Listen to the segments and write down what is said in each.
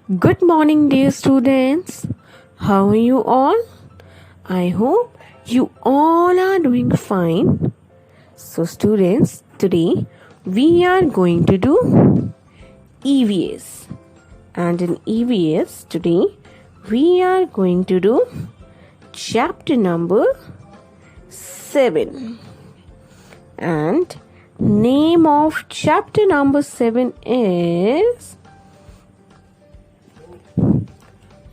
Good morning, dear students. How are you all? I hope you all are doing fine. So, students, today we are going to do EVS. And in EVS, today we are going to do chapter number 7. And name of chapter number 7 is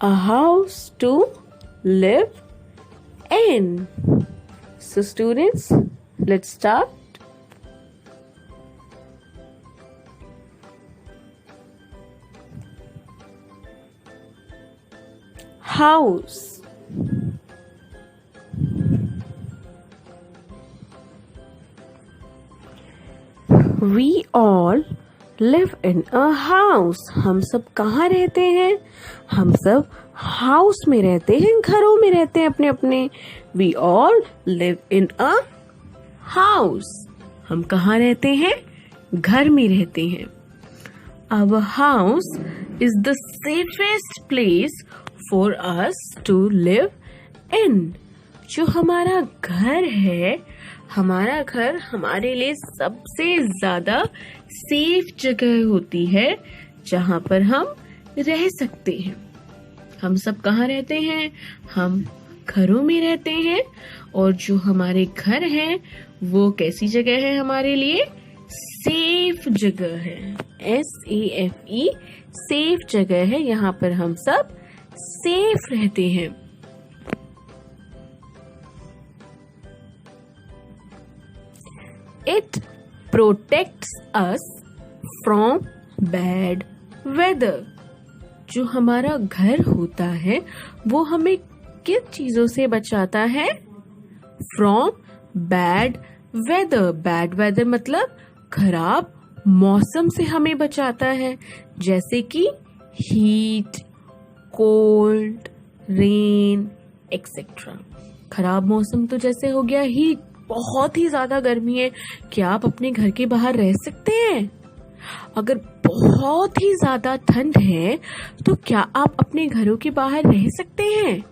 A House to Live in. So students, let's start. House. We all live in a house. हम सब कहाँ रहते हैं? हम सब house में रहते हैं, घरों में रहते हैं अपने अपने. We all live in a house. हम कहाँ रहते हैं? घर में रहते हैं. Our house is the safest place for us to live in. जो हमारा घर है, हमारा घर हमारे लिए सबसे ज्यादा सेफ जगह होती है जहां पर हम रह सकते हैं. हम सब कहाँ रहते हैं? हम घरों में रहते हैं. और जो हमारे घर है वो कैसी जगह है हमारे लिए? सेफ जगह है. SAFE सेफ जगह है. यहाँ पर हम सब सेफ रहते हैं. It protects us from bad weather. जो हमारा घर होता है वो हमें किन चीजों से बचाता है? From bad weather. Bad weather मतलब खराब मौसम से हमें बचाता है. जैसे कि हीट, कोल्ड, रेन एक्सेट्रा. खराब मौसम तो जैसे हो गया हीट. बहुत ही ज्यादा गर्मी है. क्या आप अपने घर के बाहर रह सकते हैं? अगर बहुत ही ज्यादा ठंड है तो क्या आप अपने घरों के बाहर रह सकते हैं?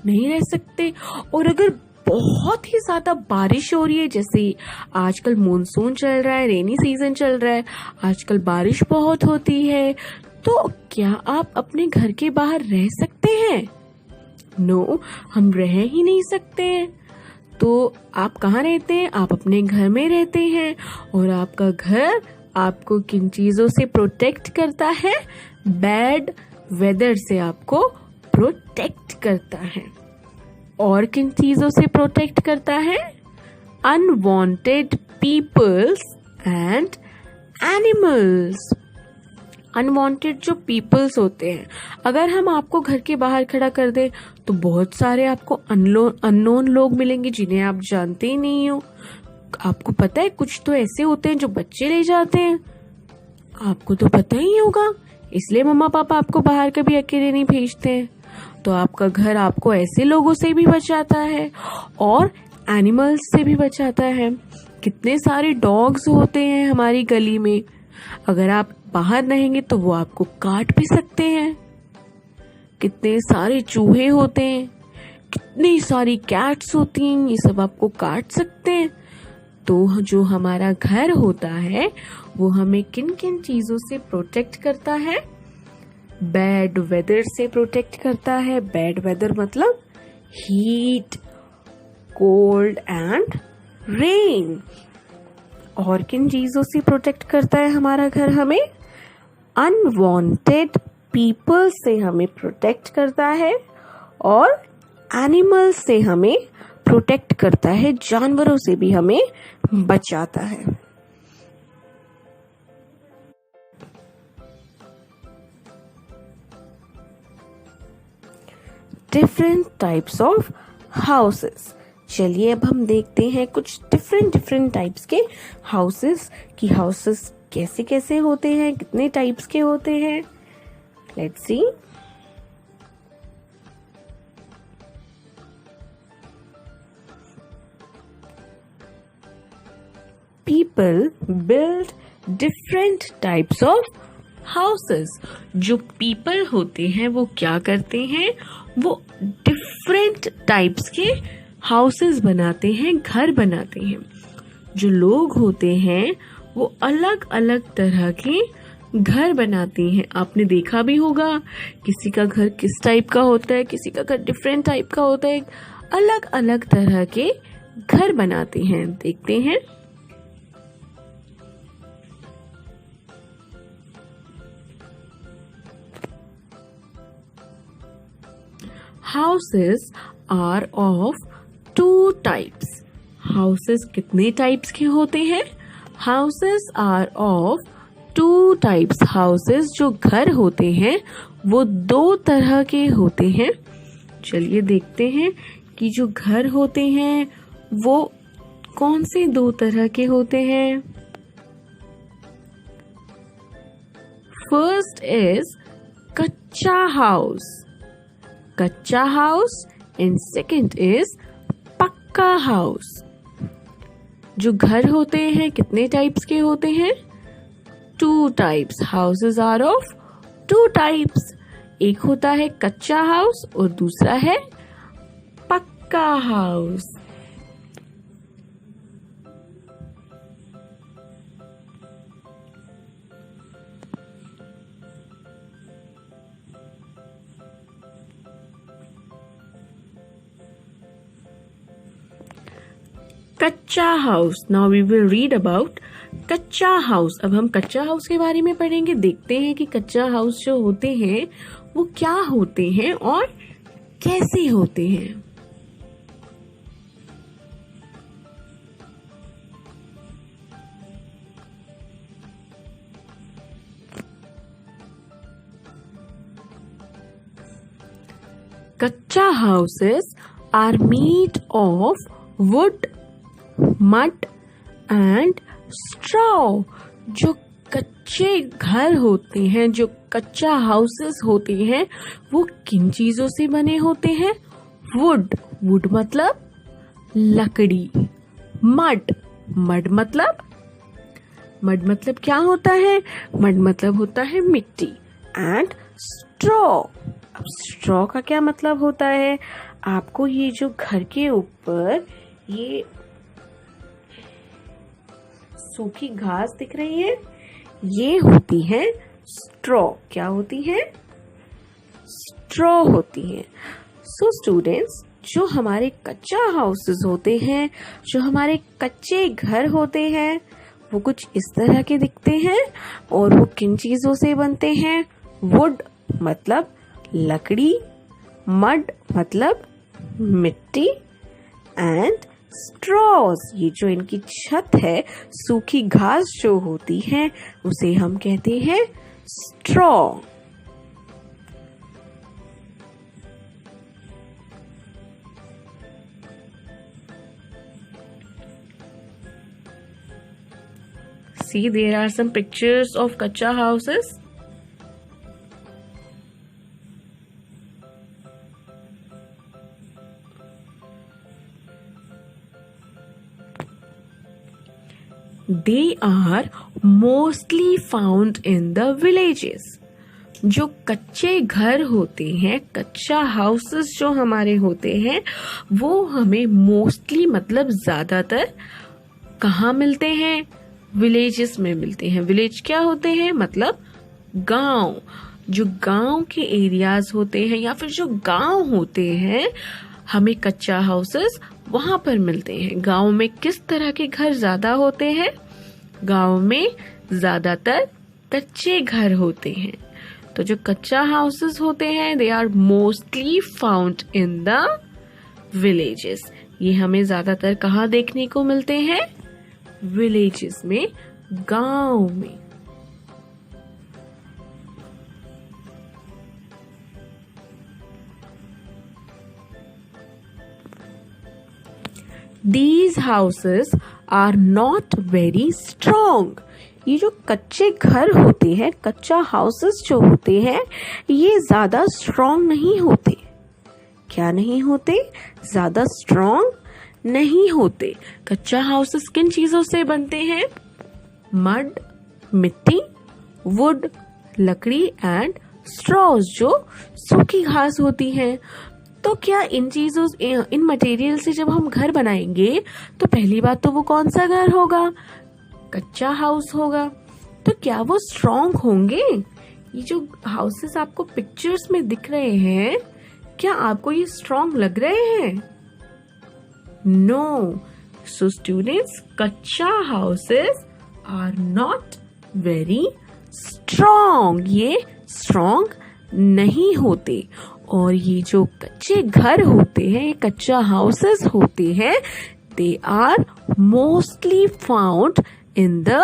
नहीं रह सकते. और अगर बहुत ही ज्यादा बारिश हो रही है, जैसे आजकल मॉनसून चल रहा है, रेनी सीजन चल रहा है, आजकल बारिश बहुत होती है, तो क्या आप अपने घर के बाहर रह सकते हैं? नो, हम रह ही नहीं सकते हैं. तो आप कहाँ रहते हैं? आप अपने घर में रहते हैं. और आपका घर आपको किन चीजों से प्रोटेक्ट करता है? बैड वेदर से आपको प्रोटेक्ट करता है. और किन चीजों से प्रोटेक्ट करता है? Unwanted peoples and animals. Unwanted जो पीपल्स होते हैं, अगर हम आपको घर के बाहर खड़ा कर दें तो बहुत सारे आपको अननोन लोग मिलेंगे जिन्हें आप जानते ही नहीं हो. आपको पता है कुछ तो ऐसे होते हैं जो बच्चे ले जाते हैं. आपको तो पता ही होगा, इसलिए मम्मा पापा आपको बाहर कभी अकेले नहीं भेजते हैं. तो आपका घर आपको ऐसे लोगों से भी बचाता है और एनिमल्स से भी बचाता है. कितने सारे डॉग्स होते हैं हमारी गली में. अगर आप बाहर रहेंगे तो वो आपको काट भी सकते हैं. कितने सारे चूहे होते हैं, कितनी सारी कैट्स होती हैं, ये सब आपको काट सकते हैं. तो जो हमारा घर होता है वो हमें किन किन चीजों से प्रोटेक्ट करता है? बैड वेदर से प्रोटेक्ट करता है. बैड वेदर मतलब हीट, कोल्ड एंड रेन. और किन चीजों से प्रोटेक्ट करता है हमारा घर हमें? अनवांटेड पीपल से हमें प्रोटेक्ट करता है और एनिमल्स से हमें प्रोटेक्ट करता है. जानवरों से भी हमें बचाता है. Different types of houses. चलिए अब हम देखते हैं कुछ डिफरेंट टाइप्स के हाउसेस की हाउसेस कैसे कैसे होते हैं, कितने टाइप्स के होते हैं. Let's see. People build different types of houses. जो पीपल होते हैं वो क्या करते हैं, वो डिफरेंट टाइप्स के हाउसेस बनाते हैं, घर बनाते हैं। जो लोग होते हैं वो अलग अलग तरह के घर बनाते हैं। आपने देखा भी होगा किसी का घर किस टाइप का होता है, किसी का घर डिफरेंट टाइप का होता है। अलग अलग तरह के घर बनाते हैं। देखते हैं। Houses are of two types. Houses कितने टाइप्स के होते हैं? Houses are of two types. Houses जो घर होते हैं वो दो तरह के होते हैं। चलिए देखते हैं कि जो घर होते हैं वो कौन से दो तरह के होते हैं। First is kachcha house, kachcha house, and second is pucca house. जो घर होते हैं कितने टाइप्स के होते हैं? Two types. Houses are of two types. एक होता है कच्चा हाउस और दूसरा है pucca house. Kachcha house. Now we will read about kachcha house. अब हम कच्चा हाउस के बारे में पढ़ेंगे। देखते हैं कि कच्चा हाउस जो होते हैं वो क्या होते हैं और कैसे होते हैं। Kachcha houses are made of wood, mud and straw. जो कच्चे घर होते हैं, जो कच्चा हाउसेस होते हैं वो किन चीजों से बने होते हैं? वुड, वुड मतलब लकड़ी। मड, मड मतलब क्या होता है? मड मतलब होता है मिट्टी। एंड स्ट्रॉ, अब स्ट्रॉ का क्या मतलब होता है? आपको ये जो घर के ऊपर ये सूखी घास दिख रही है, ये होती है स्ट्रॉ। क्या होती है? स्ट्रॉ होती है। सो स्टूडेंट्स, जो हमारे कच्चा हाउसेस होते हैं, जो हमारे कच्चे घर होते हैं वो कुछ इस तरह के दिखते हैं। और वो किन चीजों से बनते हैं? वुड मतलब लकड़ी, मड मतलब मिट्टी, एंड स्ट्रॉज, ये जो इनकी छत है, सूखी घास जो होती है उसे हम कहते हैं straw. See, there are some pictures of kacha houses. They are mostly found in the villages. जो कच्चे घर होते हैं, कच्चा हाउसेस जो हमारे होते हैं वो हमें मोस्टली मतलब ज्यादातर कहाँ मिलते हैं? विलेजेस में मिलते हैं। विलेज क्या होते हैं? मतलब गांव। जो गांव के एरियाज होते हैं या फिर जो गांव होते हैं, हमें कच्चा हाउसेस वहां पर मिलते हैं। गांव में किस तरह के घर ज्यादा होते हैं? गांव में ज्यादातर कच्चे घर होते हैं। तो जो कच्चा हाउसेस होते हैं they are mostly found in the villages. ये हमें ज्यादातर कहाँ देखने को मिलते हैं? विलेजेस में, गांव में। These houses are not very strong. ये जो कच्चे घर होते हैं, कच्चा हाउसेस जो होते हैं, ये ज्यादा स्ट्रॉन्ग नहीं होते। क्या नहीं होते? ज्यादा स्ट्रॉन्ग नहीं होते। कच्चा हाउसेस किन चीजों से बनते हैं? मड, मिट्टी, वुड, लकड़ी एंड स्ट्रॉज जो सूखी घास होती है। तो क्या इन मटेरियल से जब हम घर बनाएंगे तो पहली बात तो वो कौन सा घर होगा? कच्चा हाउस होगा। तो क्या वो स्ट्रॉन्ग होंगे? ये जो हाउसेस आपको पिक्चर्स में दिख रहे हैं, क्या आपको ये स्ट्रॉन्ग लग रहे हैं? No. So students, kachcha houses are not very strong. ये स्ट्रॉन्ग नहीं होते। और ये जो कच्चे घर होते हैं, ये कच्चा हाउसेस होते हैं, they are mostly found in the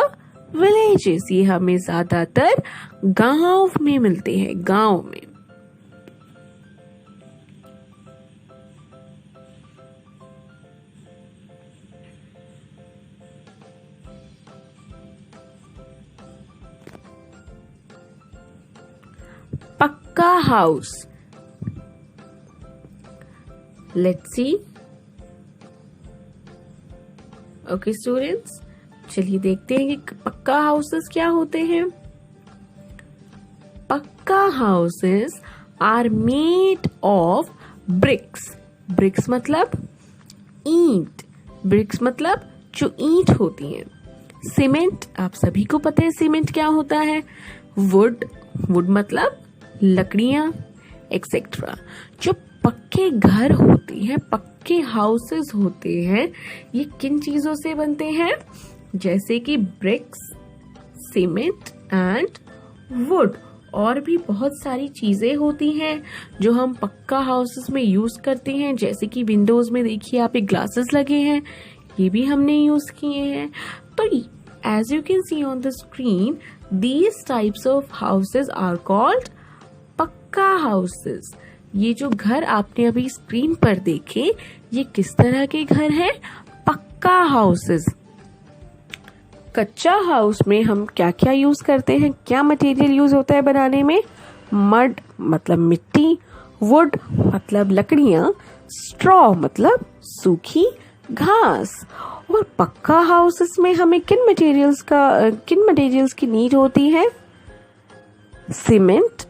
villages. ये हमें ज्यादातर गांव में मिलते हैं, गांव में। पक्का house, let's see. Okay students, चलिए देखते हैं कि पक्का हाउसेस क्या होते हैं। Pucca houses are made of bricks. Bricks मतलब ईंट। ब्रिक्स मतलब जो ईंट होती है। सीमेंट, आप सभी को पता है सीमेंट क्या होता है। वुड, वुड मतलब लकड़ियां, एक्सेट्रा। जो पक्के घर होते हैं, पक्के हाउसेस होते हैं, ये किन चीजों से बनते हैं? जैसे कि ब्रिक्स, सीमेंट एंड वुड। और भी बहुत सारी चीजें होती हैं जो हम पक्का हाउसेस में यूज करते हैं। जैसे कि विंडोज में देखिए आप, एक ग्लासेस लगे हैं, ये भी हमने यूज किए हैं। तो as you can see on the screen, these types of houses are called pucca houses. ये जो घर आपने अभी स्क्रीन पर देखे, ये किस तरह के घर हैं? पक्का हाउसेस। कच्चा हाउस में हम क्या क्या यूज करते हैं? क्या मटेरियल यूज होता है बनाने में? मड मतलब मिट्टी, वुड मतलब लकड़ियां, स्ट्रॉ मतलब सूखी घास। और पक्का हाउसेस में हमें किन मटेरियल्स की नीड होती है? सीमेंट,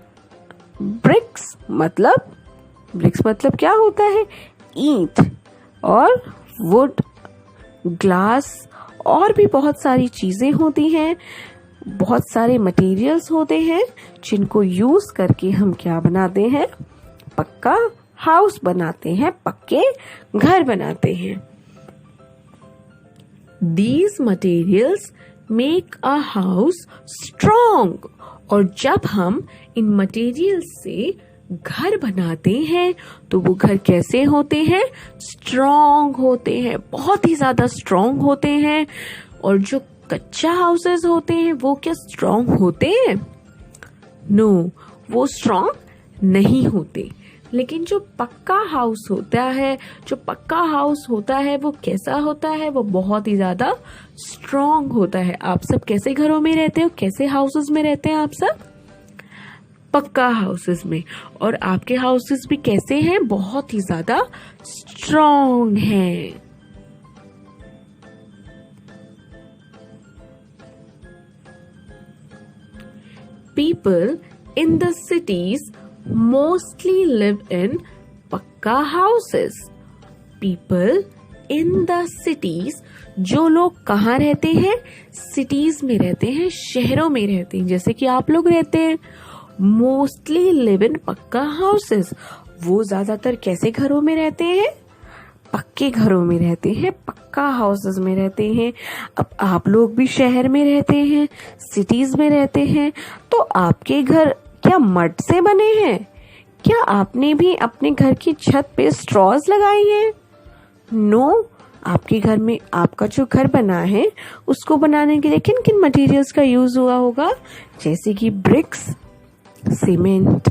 ब्रिक्स मतलब क्या होता है? ईंट। और वुड, ग्लास, और भी बहुत सारी चीजें होती हैं, बहुत सारे मटेरियल्स होते हैं जिनको यूज करके हम क्या बनाते हैं? पक्का हाउस बनाते हैं, पक्के घर बनाते हैं। These materials make a house strong। और जब हम इन मटेरियल्स से घर बनाते हैं तो वो घर कैसे होते हैं? स्ट्रॉन्ग होते हैं, बहुत ही ज्यादा स्ट्रॉन्ग होते हैं। और जो कच्चा हाउसेस होते हैं वो क्या स्ट्रॉन्ग होते हैं? नो, वो स्ट्रॉन्ग नहीं होते। लेकिन जो पक्का हाउस होता है वो कैसा होता है? वो बहुत ही ज्यादा स्ट्रॉन्ग होता है। आप सब कैसे घरों में रहते हो? कैसे हाउसेस में रहते हैं आप सब? पक्का हाउसेस में। और आपके हाउसेस भी कैसे हैं? बहुत ही ज्यादा स्ट्रॉन्ग हैं। People in the cities mostly live in पक्का houses। People in the cities, जो लोग कहाँ रहते हैं? सिटीज में रहते हैं, शहरों में रहते हैं, जैसे कि आप लोग रहते हैं। मोस्टली लिव इन पक्का हाउसेस, वो ज्यादातर कैसे घरों में रहते हैं? पक्के घरों में रहते हैं, पक्का हाउसेस में रहते हैं। अब आप लोग भी शहर में रहते हैं, सिटीज में रहते हैं, तो आपके घर क्या मड से बने हैं? क्या आपने भी अपने घर की छत पे स्ट्रॉज लगाई हैं? नो, आपके घर में आपका जो घर बना है उसको बनाने के लिए किन किन मटेरियल्स का यूज हुआ होगा? जैसे कि ब्रिक्स, सीमेंट,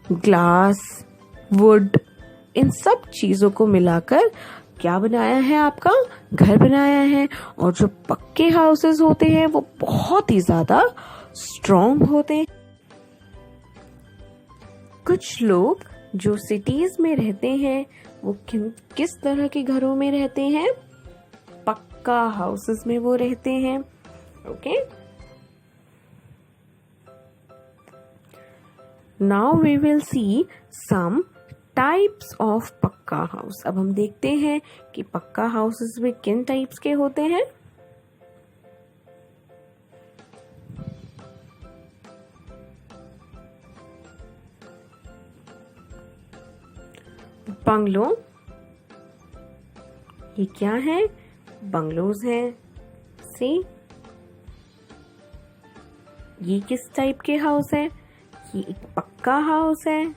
ग्लास, वुड, इन सब चीजों को मिलाकर क्या बनाया है? आपका घर बनाया है। और जो पक्के हाउसेस होते हैं वो बहुत ही ज्यादा स्ट्रॉन्ग होते हैं। कुछ लोग जो सिटीज में रहते हैं वो किस तरह के घरों में रहते हैं? पक्का हाउसेस में वो रहते हैं। Okay, now we will see some types of pucca house. अब हम देखते हैं कि पक्का हाउसेस में किन टाइप्स के होते हैं। बंगलो, ये क्या है? बंगलोज हैं। सी, ये किस टाइप के हाउस है? ये एक पक्का हाउस है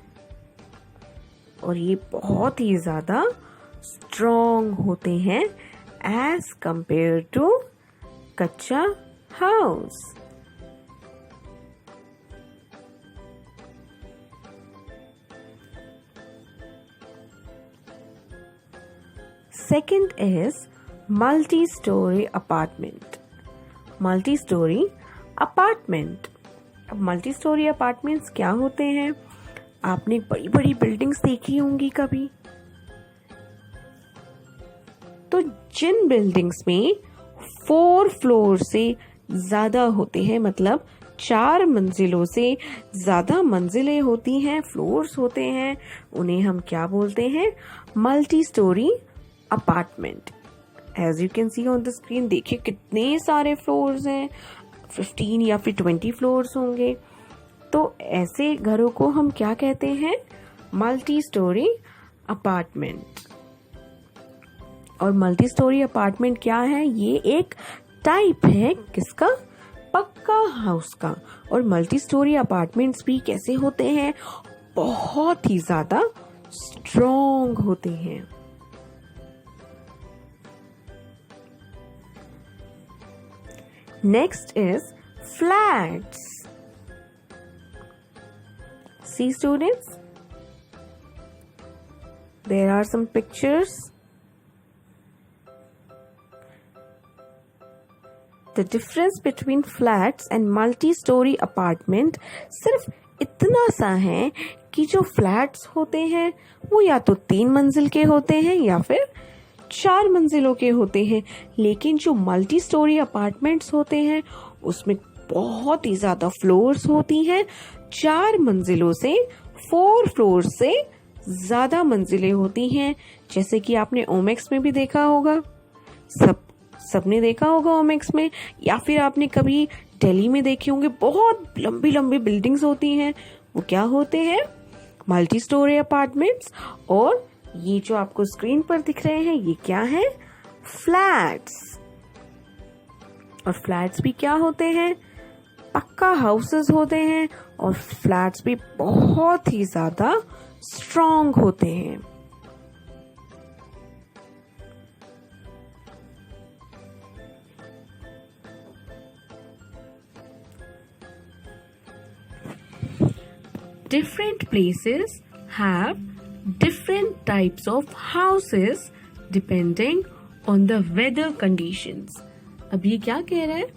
और ये बहुत ही ज्यादा स्ट्रॉन्ग होते हैं एज कंपेयर टू कच्चा house. Second is multi-story apartment. Multi-story apartment. अब multi-story apartments क्या होते हैं? आपने बड़ी बड़ी बिल्डिंग्स देखी होंगी कभी। तो जिन बिल्डिंग्स में 4 फ्लोर से ज्यादा होते हैं, मतलब 4 मंजिलों से ज्यादा मंजिलें होती हैं, फ्लोर्स होते हैं, उन्हें हम क्या बोलते हैं? Multi storey apartment. As you can see on the screen, देखिए कितने सारे फ्लोर्स हैं, 15 या फिर 20 फ्लोर्स होंगे। तो ऐसे घरों को हम क्या कहते हैं? Multi storey apartment. और मल्टी स्टोरी अपार्टमेंट क्या है? ये एक टाइप है किसका? पक्का हाउस का। और मल्टी स्टोरी अपार्टमेंट्स भी कैसे होते हैं? बहुत ही ज्यादा स्ट्रॉन्ग होते हैं। Next is flats. See students, there are some pictures. The difference between flats and multi-story apartment सिर्फ इतना सा है कि जो फ्लैट्स होते हैं वो या तो 3 मंजिल के होते हैं या फिर 4 मंजिलों के होते हैं, लेकिन जो मल्टी स्टोरी अपार्टमेंट्स होते हैं उसमें बहुत ही ज्यादा फ्लोर्स होती हैं। 4 मंजिलों से 4 फ्लोर से ज्यादा मंजिलें होती हैं, जैसे कि आपने ओमेक्स में भी देखा होगा। सबने देखा होगा ओमेक्स में, या फिर आपने कभी दिल्ली में देखे होंगे, बहुत लंबी लंबी बिल्डिंग्स होती हैं। वो क्या होते हैं? Multi story apartments. और ये जो आपको स्क्रीन पर दिख रहे हैं ये क्या है? फ्लैट्स। और फ्लैट्स भी क्या होते हैं? पक्का हाउसेस होते हैं। और फ्लैट्स भी बहुत ही ज्यादा स्ट्रॉन्ग होते हैं। Different places have different types of houses depending on the weather conditions. अब ये क्या कह रहा है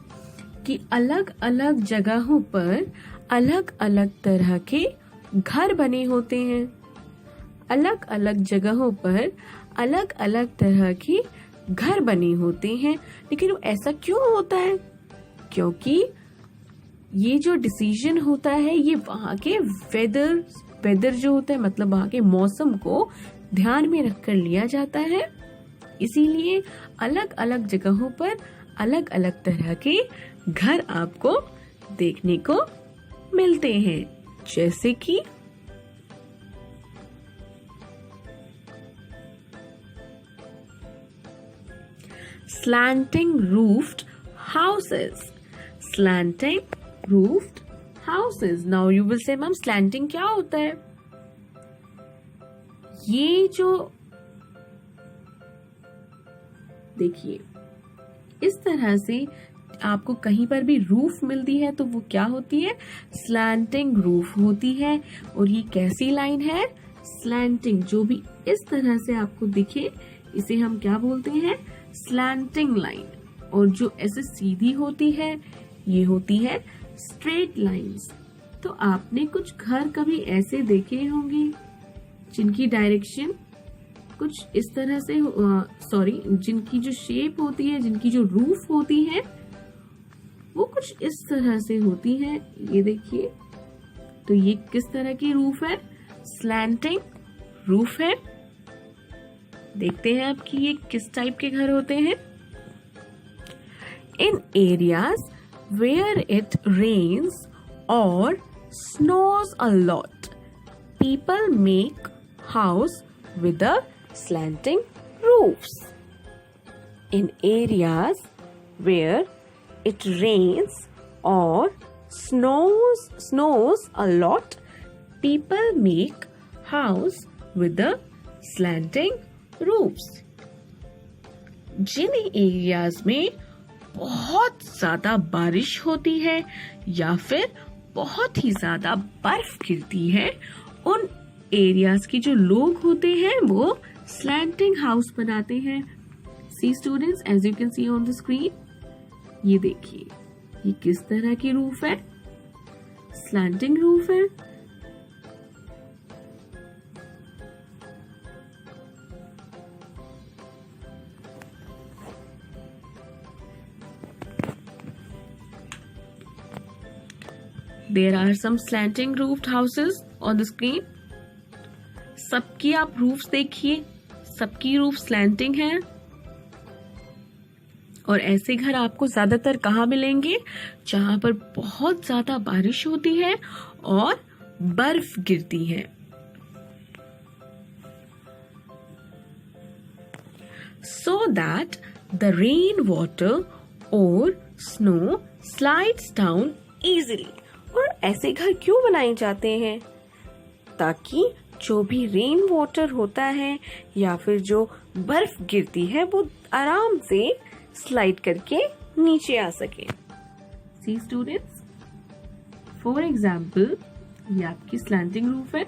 कि अलग अलग जगहों पर अलग अलग तरह के घर बने होते हैं। अलग अलग जगहों पर अलग अलग तरह के घर बने होते हैं। लेकिन ऐसा क्यों होता है? क्योंकि ये जो डिसीजन होता है ये वहाँ के वेदर जो होता है, मतलब वहाँ के मौसम को ध्यान में रखकर लिया जाता है। इसीलिए अलग अलग जगहों पर अलग अलग तरह के घर आपको देखने को मिलते हैं, जैसे कि slanting roofed houses. Slanting roofed houses. Now you will say, ma'am slanting क्या होता है? ये जो देखिए इस तरह से आपको कहीं पर भी रूफ मिलती है तो वो क्या होती है? स्लैंटिंग रूफ होती है। और ये कैसी लाइन है? स्लैंटिंग। जो भी इस तरह से आपको दिखे इसे हम क्या बोलते हैं? Slanting line. और जो ऐसे सीधी होती है ये होती है स्ट्रेट लाइंस। तो आपने कुछ घर कभी ऐसे देखे होंगे जिनकी डायरेक्शन कुछ इस तरह से जिनकी जो शेप होती है, जिनकी जो रूफ होती है वो कुछ इस तरह से होती है। ये देखिए तो ये किस तरह की रूफ है? स्लैंटिंग रूफ है। देखते हैं अब कि ये किस टाइप के घर होते हैं। इन एरियाज वेयर इट रेन्स और snows a lot, people make house with a slanting roofs. In areas where it rains or snows a lot, people make house with the slanting roofs. जिन areas में बहुत ज्यादा बारिश होती है या फिर बहुत ही ज्यादा बर्फ गिरती है, उन एरियाज के जो लोग होते हैं वो स्लैंटिंग हाउस बनाते हैं। See students, as you can see on the screen, ये देखिए ये किस तरह की रूफ है? स्लैंटिंग रूफ है। There are some slanting roofed houses on the screen. सबकी आप रूफ्स देखिए, सबकी रूफ स्लैंटिंग है। और ऐसे घर आपको ज्यादातर कहाँ मिलेंगे? जहां पर बहुत ज्यादा बारिश होती है और बर्फ गिरती है। So that the rain water or snow slides down easily. और ऐसे घर क्यों बनाए जाते हैं? ताकि जो भी रेन वाटर होता है या फिर जो बर्फ गिरती है वो आराम से स्लाइड करके नीचे आ सके। सी स्टूडेंट्स, फॉर एग्जाम्पल ये आपकी स्लैंटिंग रूफ है।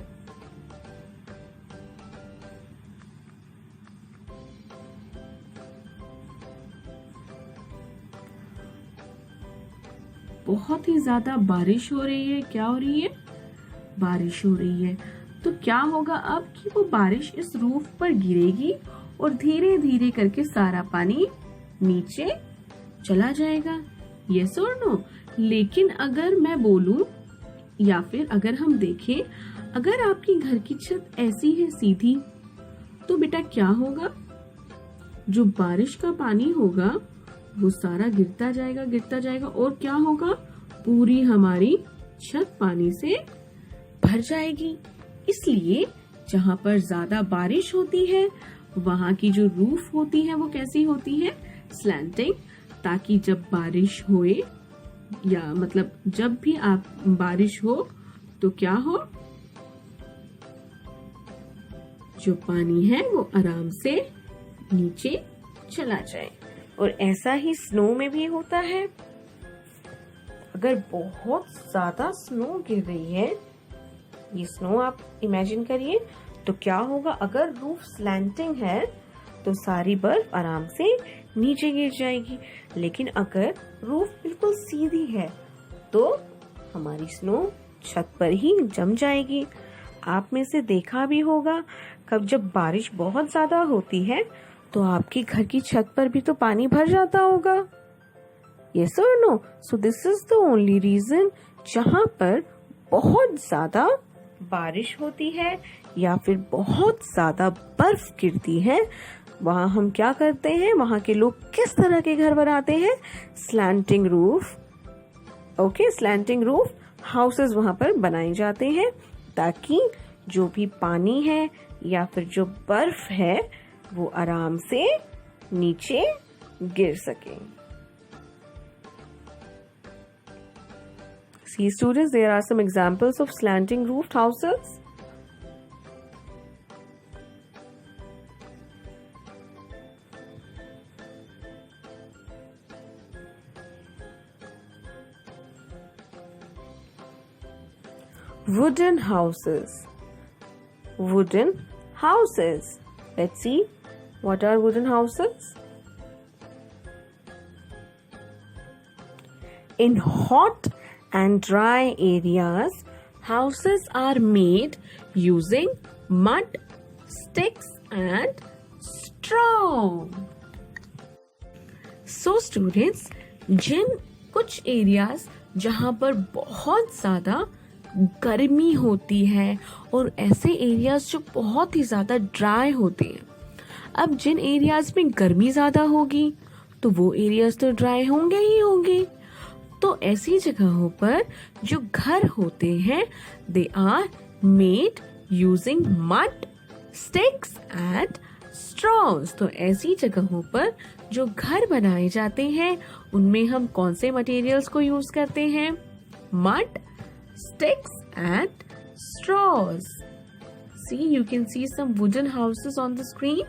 बहुत ही ज्यादा बारिश हो रही है। क्या हो रही है? बारिश हो रही है। तो क्या होगा अब कि वो बारिश इस रूफ पर गिरेगी और धीरे धीरे करके सारा पानी नीचे चला जाएगा। यस और नो? लेकिन अगर मैं बोलूं या फिर अगर हम देखें, अगर आपकी घर की छत ऐसी है सीधी, तो बेटा क्या होगा? जो बारिश का पानी होगा वो सारा गिरता जाएगा और क्या होगा? पूरी हमारी छत पानी से भर जाएगी। इसलिए जहाँ पर ज्यादा बारिश होती है वहाँ की जो रूफ होती है वो कैसी होती है? स्लैंटिंग, ताकि जब बारिश होए या मतलब जब भी आप बारिश हो तो क्या हो? जो पानी है वो आराम से नीचे चला जाए। और ऐसा ही स्नो में भी होता है। अगर बहुत ज्यादा स्नो गिर रही है, ये स्नो आप इमेजिन करिए, तो क्या होगा? अगर रूफ स्लैंटिंग है तो सारी बर्फ आराम से नीचे गिर जाएगी। लेकिन अगर रूफ बिल्कुल सीधी है तो हमारी स्नो छत पर ही जम जाएगी। आप में से देखा भी होगा, कब जब बारिश बहुत ज्यादा होती है तो आपके घर की छत पर भी तो पानी भर जाता होगा। यस और no? So this is the only reason, जहाँ पर बहुत ज्यादा बारिश होती है या फिर बहुत ज्यादा बर्फ गिरती है, वहाँ हम क्या करते हैं? वहाँ के लोग किस तरह के घर बनाते हैं? Slanting roof. Okay, slanting roof houses वहाँ पर बनाए जाते हैं ताकि जो भी पानी है या फिर जो बर्फ है वो आराम से नीचे गिर सके। See students, there are some examples of slanting roofed houses. Wooden houses. Wooden houses. Let's see, what are wooden houses? In hot and dry areas, houses are made using mud, sticks and straw. So students, जिन कुछ areas जहाँ पर बहुत ज़्यादा गर्मी होती है और ऐसे एरियाज जो बहुत ही ज़्यादा ड्राई होते हैं। अब जिन एरियाज में गर्मी ज़्यादा होगी तो वो एरियाज तो ड्राई होंगे ही होंगे। तो ऐसी जगहों पर जो घर होते हैं they are made using mud, sticks and straws. तो ऐसी जगहों पर जो घर बनाए जाते हैं उनमें हम कौन से मटेरियल्स को यूज करते हैं? Mud, sticks and straws. See, you can see some wooden houses on the screen.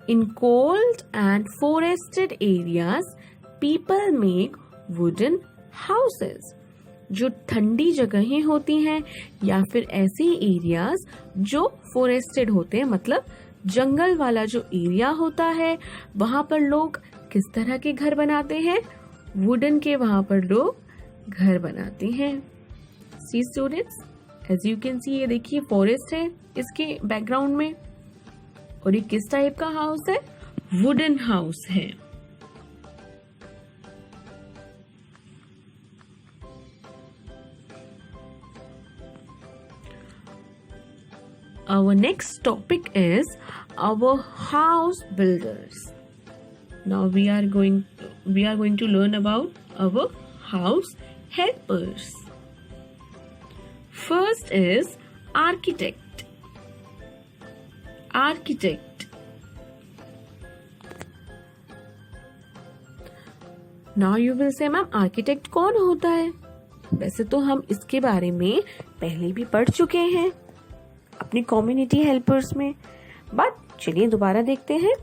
In cold and forested areas, people make wooden houses. जो ठंडी जगहें होती हैं या फिर ऐसे एरियाज जो फॉरेस्टेड होते हैं, मतलब जंगल वाला जो एरिया होता है, वहां पर लोग किस तरह के घर बनाते हैं? वुडन के वहां पर लोग घर बनाते हैं। See students, as you can see, ये देखिए फॉरेस्ट है इसके बैकग्राउंड में, और ये किस टाइप का हाउस है? वुडन हाउस है। Our next topic is our house builders. Now we are going to learn about our house helpers. First is architect. Architect. Now you will say, ma'am architect कौन होता है? वैसे तो हम इसके बारे में पहले भी पढ़ चुके हैं अपनी कम्युनिटी हेल्पर्स में, बट चलिए दोबारा देखते हैं।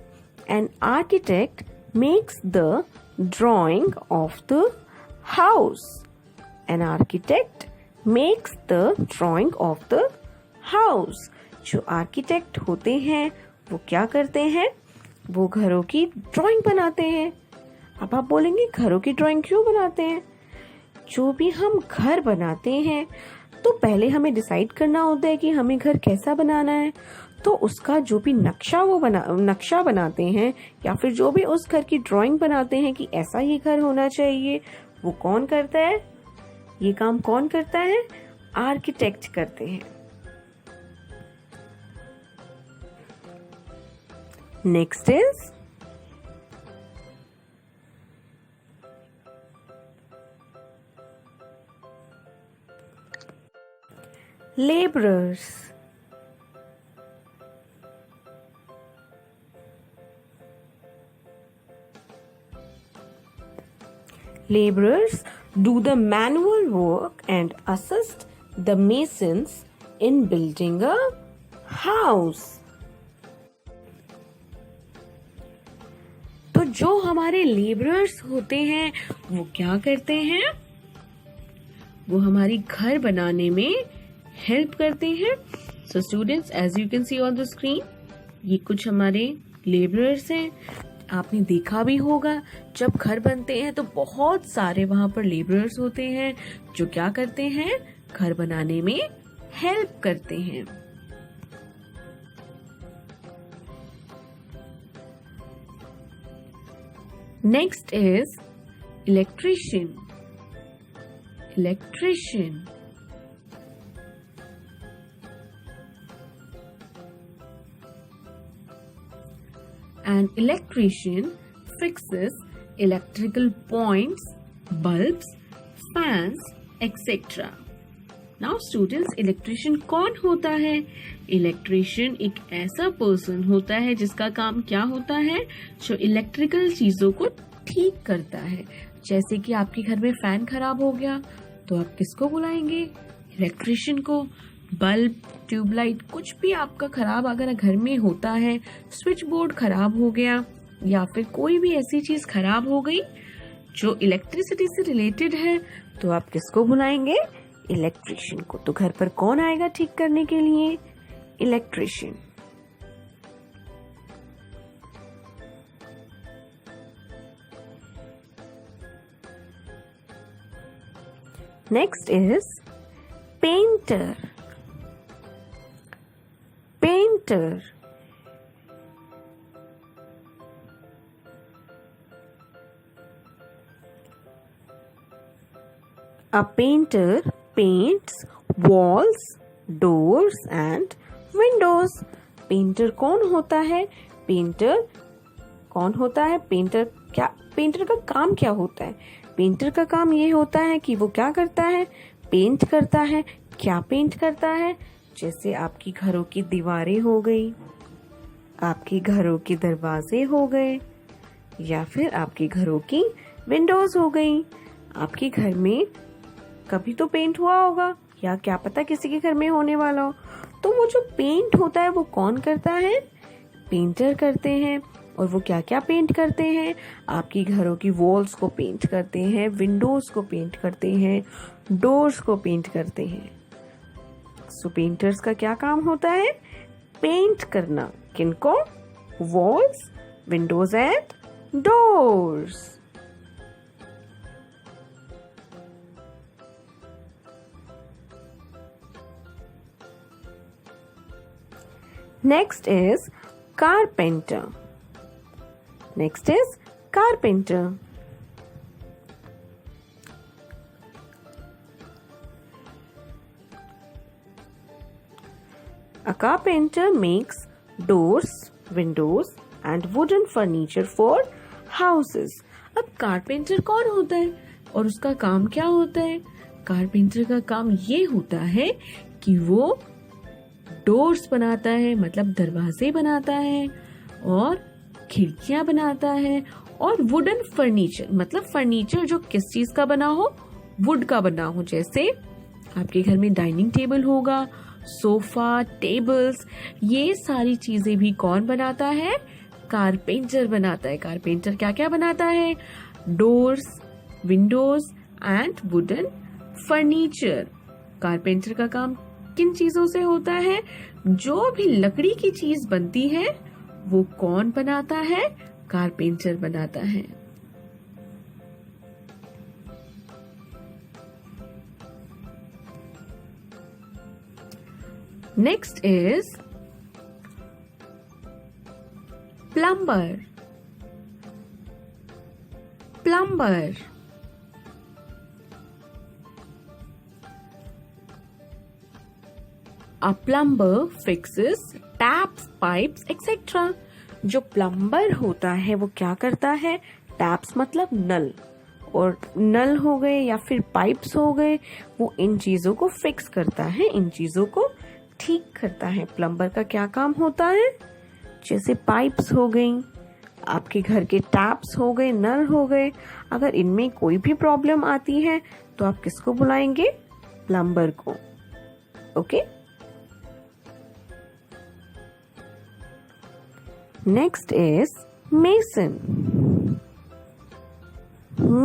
An architect makes the drying of the house. An architect makes the drying of the house. जो आर्किटेक्ट होते हैं वो क्या करते हैं? वो घरों की ड्राइंग बनाते हैं। अब आप बोलेंगे घरों की ड्राइंग क्यों बनाते हैं? जो भी हम घर बनाते हैं तो पहले हमें डिसाइड करना होता है कि हमें घर कैसा बनाना है, तो उसका जो भी नक्शा बनाते हैं या फिर जो भी उस घर की ड्राइंग बनाते हैं कि ऐसा ये घर होना चाहिए, वो कौन करता है? ये काम कौन करता है? आर्किटेक्ट करते हैं। Next is laborers. Laborers do the manual work and assist the masons in building a house. तो जो हमारे लेबरर्स होते हैं वो क्या करते हैं? वो हमारी घर बनाने में हेल्प करते हैं। So students, as you can see on the screen, ये कुछ हमारे लेबरर्स हैं। आपने देखा भी होगा जब घर बनते हैं तो बहुत सारे वहां पर लेबरर्स होते हैं जो क्या करते हैं? घर बनाने में हेल्प करते हैं। Next is electrician. Electrician. An electrician fixes electrical points, bulbs, fans, etc. Now students, electrician कौन होता है? इलेक्ट्रिशियन एक ऐसा पर्सन होता है जिसका काम क्या होता है? जो इलेक्ट्रिकल चीजों को ठीक करता है। जैसे कि आपके घर में फैन खराब हो गया तो आप किसको बुलाएंगे? इलेक्ट्रिशियन को। बल्ब, ट्यूबलाइट, कुछ भी आपका खराब अगर घर में होता है, स्विच बोर्ड खराब हो गया या फिर कोई भी ऐसी चीज खराब हो गई जो इलेक्ट्रिसिटी से रिलेटेड है, तो आप किसको बुलाएंगे? इलेक्ट्रिशियन को। तो घर पर कौन आएगा ठीक करने के लिए? Electrician. Next is painter. Painter A painter paints walls, doors and windows. Painter कौन होता है? पेंटर कौन होता है? पेंटर का काम क्या होता है? पेंटर का काम ये होता है कि वो क्या करता है? पेंट करता है। क्या पेंट करता है? जैसे आपकी घरों की दीवारें हो गई, आपकी घरों के दरवाजे हो गए, या फिर आपके घरों की विंडोज हो गई। आपके घर में कभी तो पेंट हुआ होगा, या क्या पता किसी के घर में होने वाला हो। तो वो जो पेंट होता है वो कौन करता है? पेंटर करते हैं। और वो क्या क्या पेंट करते हैं? आपकी घरों की वॉल्स को पेंट करते हैं, विंडोज को पेंट करते हैं, डोर्स को पेंट करते हैं। सो पेंटर्स का क्या काम होता है? पेंट करना। किनको? Walls, Windows and doors. Next is carpenter. Next is carpenter. A carpenter makes doors, windows and wooden furniture for houses. अब कारपेंटर कौन होता है और उसका काम क्या होता है? कारपेंटर का काम ये होता है कि वो डोर्स बनाता है, मतलब दरवाजे बनाता है, और खिड़कियां बनाता है, और वुडन फर्नीचर, मतलब फर्नीचर जो किस चीज का बना हो? वुड का बना हो। जैसे आपके घर में डाइनिंग टेबल होगा, सोफा, टेबल्स, ये सारी चीजें भी कौन बनाता है? कारपेंटर बनाता है। कारपेंटर क्या क्या बनाता है? Doors, Windows and wooden furniture. Carpenter का काम किन चीजों से होता है? जो भी लकड़ी की चीज बनती है वो कौन बनाता है? कारपेंटर बनाता है। Next is plumber. Plumber A plumber fixes taps, pipes, etc. जो प्लम्बर होता है वो क्या करता है? टैप्स मतलब नल, और नल हो गए या फिर पाइप्स हो गए, वो इन चीजों को फिक्स करता है, इन चीजों को ठीक करता है। प्लम्बर का क्या काम होता है? जैसे पाइप्स हो गई, आपके घर के टैप्स हो गए, नल हो गए, अगर इनमें कोई भी प्रॉब्लम आती है तो आप किसको बुलाएंगे? प्लम्बर को। Okay. Next is mason.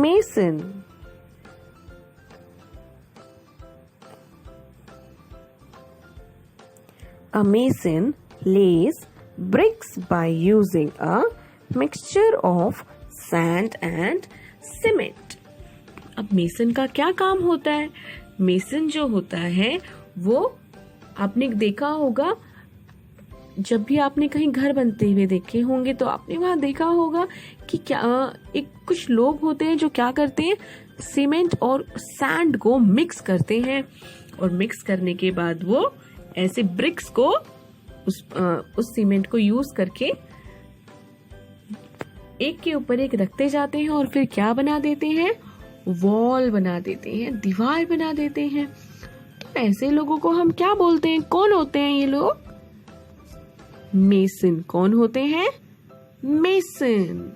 Mason. A mason lays bricks by using a mixture of sand and cement. अब मेसन का क्या काम होता है? मेसन जो होता है वो आपने देखा होगा, जब भी आपने कहीं घर बनते हुए देखे होंगे तो आपने वहां देखा होगा कि क्या एक कुछ लोग होते हैं जो क्या करते हैं? सीमेंट और सैंड को मिक्स करते हैं, और मिक्स करने के बाद वो ऐसे ब्रिक्स को उस सीमेंट को यूज करके एक के ऊपर एक रखते जाते हैं, और फिर क्या बना देते हैं? वॉल बना देते हैं, दीवार बना देते हैं। तो ऐसे लोगों को हम क्या बोलते हैं? कौन होते हैं ये लोग? मेसन। कौन होते हैं? Mason.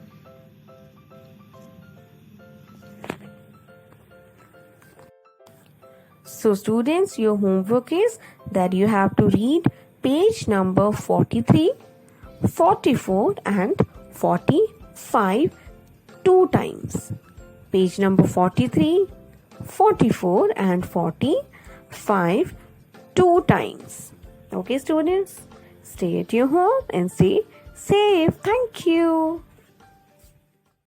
So students, your homework is that you have to read page number 43, 44 and 45 two times. Page number 43, 44 and 45 two times. Okay students? Stay at your home and stay safe. Thank you.